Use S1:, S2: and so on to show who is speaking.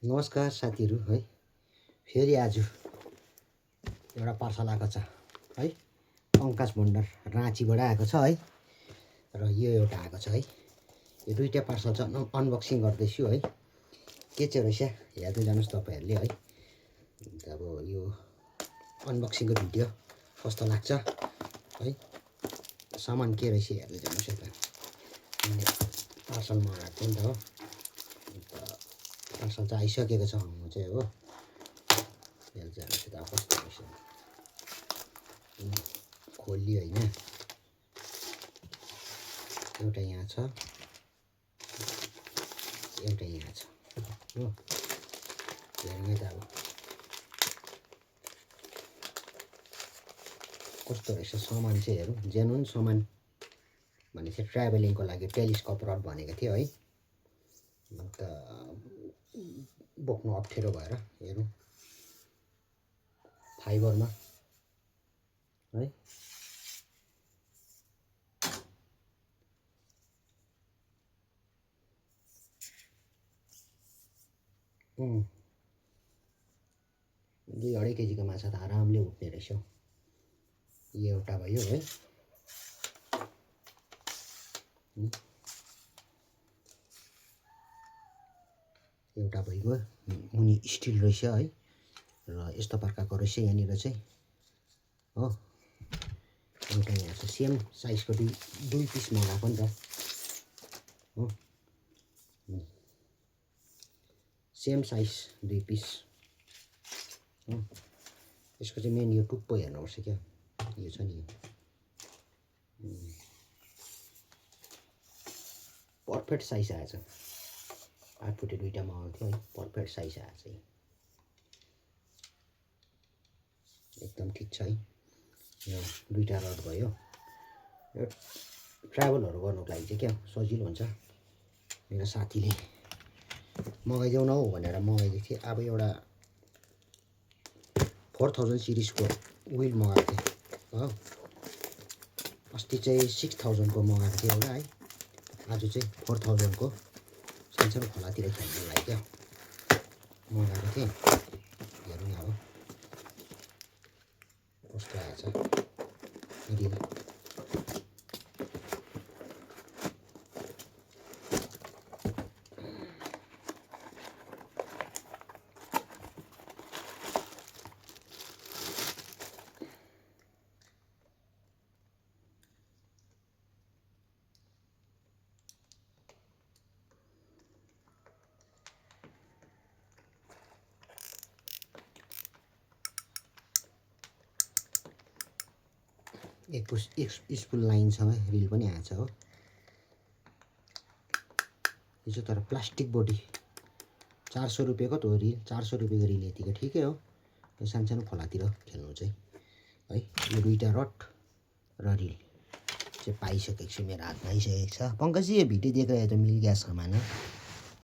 S1: नमस्कार साथीहरू है। फेरि आज एउटा पार्सल आएको छ है। पंकज भण्डार राँचीबाट आएको छ है। र यो एउटा आएको छ है। यो दुईटा पार्सल चाहिँ अनबक्सिङ गर्दैछु है। के चाहिँ रहेछ हेर्दै जानुहोस् तपाईहरुले है। अब यो अनबक्सिङको भिडियो कस्तो लाग्छ है। सामान के रहेछ हेर्दै जानुहोस् यता। मैले पार्सल मगाएको थिएँ नि त हो। पार्सल चाहिँ आइसकेको छ म चाहिँ हो। हेर्दै जानुहोस् यता कस्तो रहेछ। खोल्ली हैन। एउटा यहाँ छ, एउटा यहाँ छ हो। हेर्नु त अब कस्तो रहेछ सामान चाहिँ हेरौँ। जेन्युन सामान भनेको थियो ट्राभलिङको लागि टेलिस्कोप रड भनेको थियो है। अन्त बोक्नु अप्ठ्यारो भएर हेरौँ फाइबरमा है। दुई अढाई केजीको माछा त आरामले उठ्ने रहेछ। यो एउटा भयो है। एउटा भइगयो। मुनि स्टिल रहेछ है। र यस्तो प्रकारको रहेछ यहाँनिर चाहिँ हो। एउटा यहाँ छ सेम साइजको दुई पिस मगाएको नि त हो। सेम साइज दुई पिस हो। यसको चाहिँ मेन यो टुप्पो हेर्नुपर्छ क्या। यो छ नि पर्फेक्ट साइज आएछ। 8 फुटे दुईटा मगाएको थियो है। पर्फेक्ट साइज आएछ एकदम ठिक छ है। यो दुईटा रड भयो। यो ट्राभलहरु गर्नुको लागि चाहिँ क्या सजिलो हुन्छ। मेरो साथीले मगाइदेऊ न हौ भनेर मगाइदिएको थिएँ। अब एउटा 4000 सिरिजको व्हील मगाएको थिएँ हो। अस्ति चाहिँ 6000 को मगाएको थिएँ एउटा है। आज चाहिँ 4000 को सानसानो खोलातिर खेल्नु लागि क्या मगाएको थिएँ। हेरौँ न अब कस्तो आएछ रिल। एक स्पुल लाइनसँग रिल पनि आएछ हो। यो चाहिँ तर प्लास्टिक बडी 400 रुपियाँको त हो रिल। 400 रुपियाँको रिल यतिको ठिकै हो। यो सानसानो खोलातिर खेल्नु चाहिँ है। यो दुईटा रड र रिल चाहिँ पाइसकेको छु, मेरो हातमा आइसकेको छ। पंकजी ये भिडियो देख रहे हैं तो मिल गया सामान है।